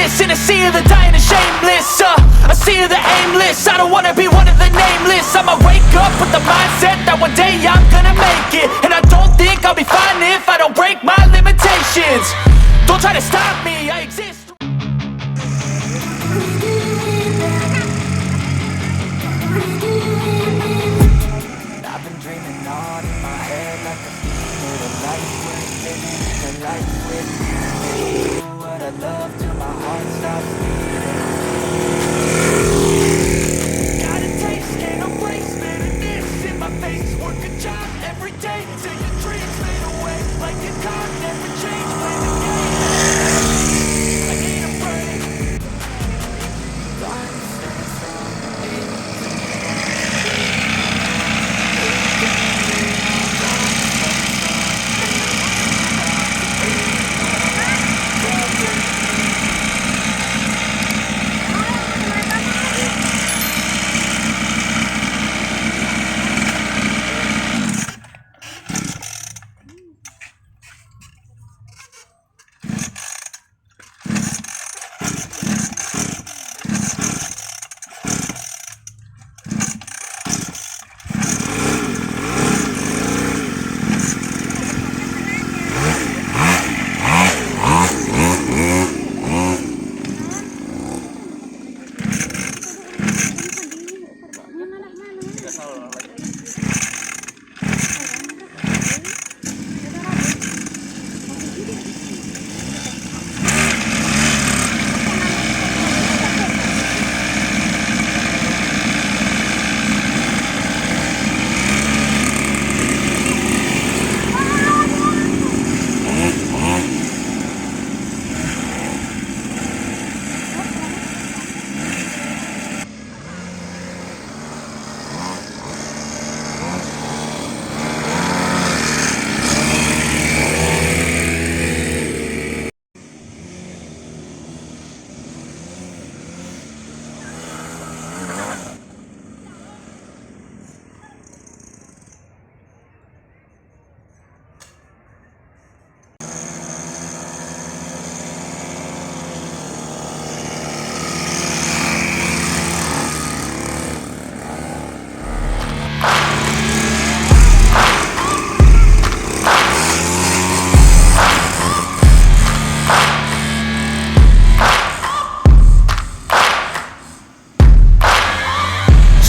greatness in a sea of the dying and shameless. A sea of the aimless. I don't wanna be one of the nameless. I'ma wake up with the mindset that one day I'm gonna make it. And I don't think I'll be fine if I don't break my limitations. Don't try to stop me, I exist. I've been dreaming on in my head like a fever. A life worth living, a life with meaning. Do what I love till my heart stops beating. Got a taste, can't erase bitterness in my face. Work a job every day till your dreams fade away. Like your time never changed, play the game. I need a break.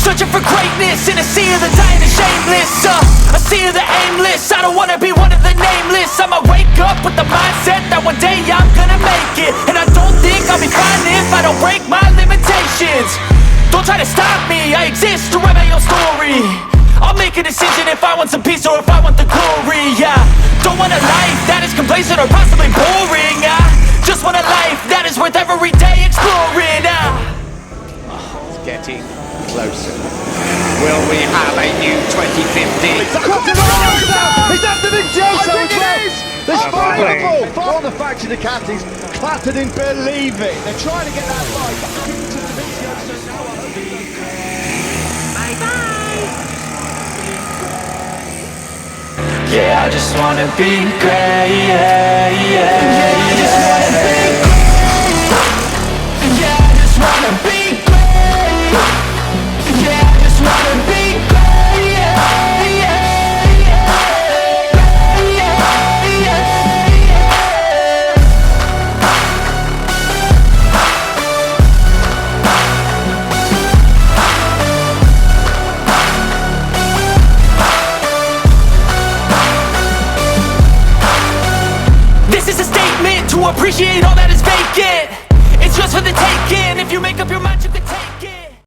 Searching for greatness in a sea of the dying and shameless. A sea of the aimless. I don't wanna be one of the nameless. I'ma wake up with the mindset that one day I'm gonna make it. And I don't think I'll be fine if I don't break my limitations. Don't try to stop me, I exist to write my own story. I'll make a decision if I want some peace or if I want the glory. Don't want a life that is complacent or possibly boring. I just want a life that is worth every day exploring. It's getting closer. Will we have a new 2050? He's after the Jason! I think it is! There's five of them! On the factory Ducatis, Clatter didn't believe it. They're trying to get that right back into the video, so now bye-bye! Yeah, I just wanna be great, yeah, yeah. I just wanna be great. Yeah, I just wanna be great. Yeah, I just wanna be great, yeah, yeah, yeah. Yeah, yeah, yeah. This is a statement to appreciate all that is vacant. It's just for the taking. If you make up your mind, you can take